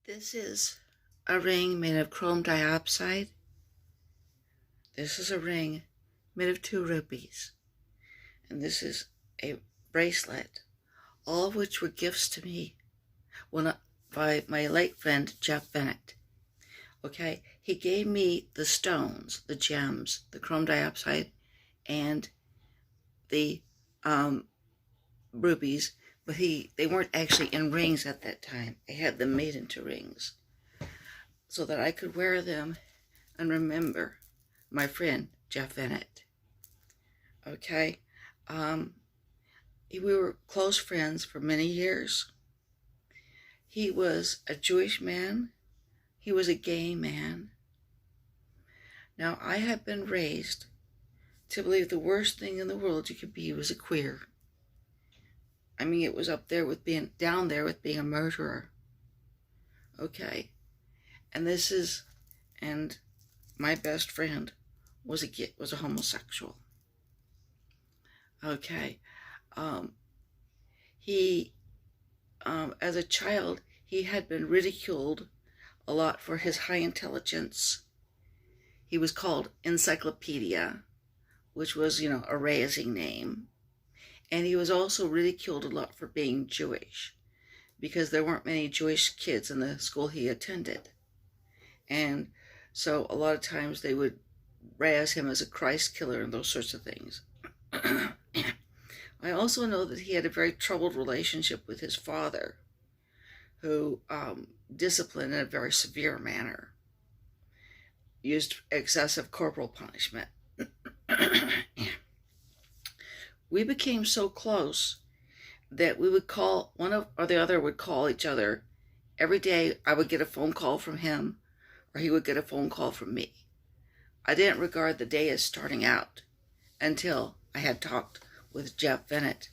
This is a ring made of chrome dioxide. This is a ring made of 2 rubies. And this is a bracelet, all of which were gifts to me by my late friend Jeff Bennett. Okay, he gave me the stones, the gems, the chrome dioxide, and the rubies, but they weren't actually in rings at that time. I had them made into rings so that I could wear them and remember my friend Jeff Bennett. Okay, we were close friends for many years. He was a Jewish man. He was a gay man. Now, I had been raised to believe the worst thing in the world you could be was a queer. I mean, it was up there with being down there with being a murderer. Okay, and my best friend was a homosexual. Okay, he as a child he had been ridiculed a lot for his high intelligence. He was called Encyclopedia, which was, a raising name. And he was also ridiculed a lot for being Jewish, because there weren't many Jewish kids in the school he attended. And so a lot of times they would razz him as a Christ killer and those sorts of things. I also know that he had a very troubled relationship with his father, who disciplined in a very severe manner, used excessive corporal punishment. We became so close that we would call, one or the other would call each other. Every day I would get a phone call from him, or he would get a phone call from me. I didn't regard the day as starting out until I had talked with Jeff Bennett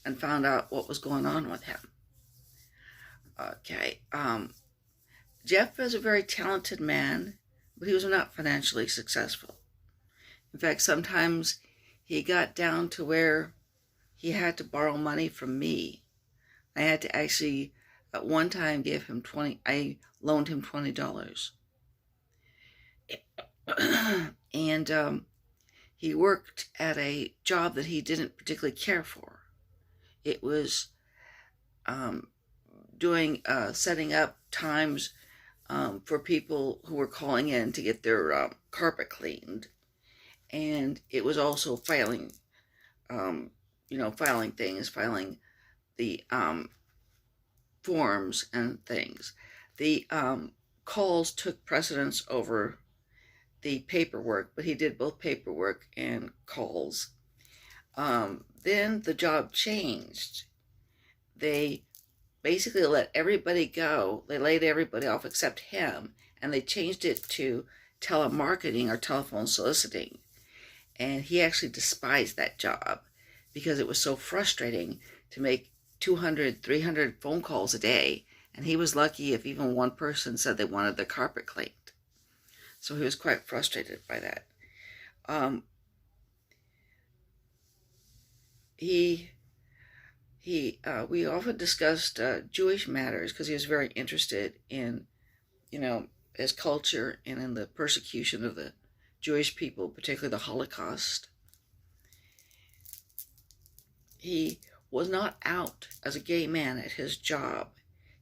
and found out what was going on with him. Okay, Jeff was a very talented man, but he was not financially successful. In fact, sometimes he got down to where he had to borrow money from me. I had to actually, at one time, I loaned him $20. And he worked at a job that he didn't particularly care for. It was setting up times for people who were calling in to get their carpet cleaned. And it was also filing the forms and things. The calls took precedence over the paperwork, but he did both paperwork and calls. Then the job changed. They basically let everybody go. They laid everybody off except him, and they changed it to telemarketing or telephone soliciting. And he actually despised that job because it was so frustrating to make 200, 300 phone calls a day. And he was lucky if even one person said they wanted the carpet cleaned. So he was quite frustrated by that. We often discussed Jewish matters because he was very interested in, his culture and in the persecution of the Jewish people, particularly the Holocaust. He was not out as a gay man at his job.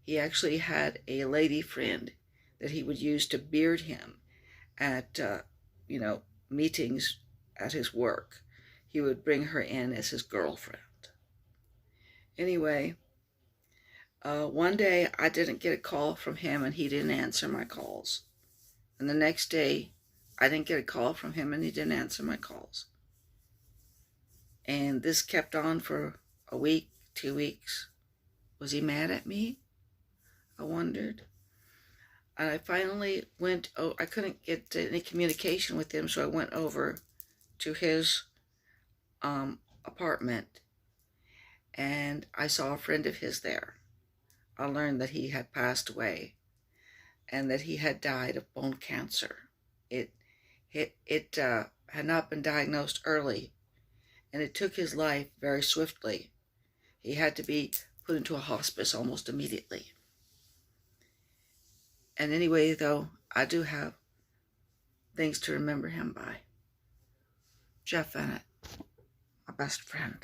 He actually had a lady friend that he would use to beard him at, meetings at his work. He would bring her in as his girlfriend. Anyway, one day I didn't get a call from him and he didn't answer my calls. And the next day, I didn't get a call from him and he didn't answer my calls. And this kept on for a week, 2 weeks. Was he mad at me? I wondered. And I finally I couldn't get any communication with him, so I went over to his apartment and I saw a friend of his there. I learned that he had passed away and that he had died of bone cancer. It had not been diagnosed early, and it took his life very swiftly. He had to be put into a hospice almost immediately. And anyway, though, I do have things to remember him by. Jeff Bennett, my best friend.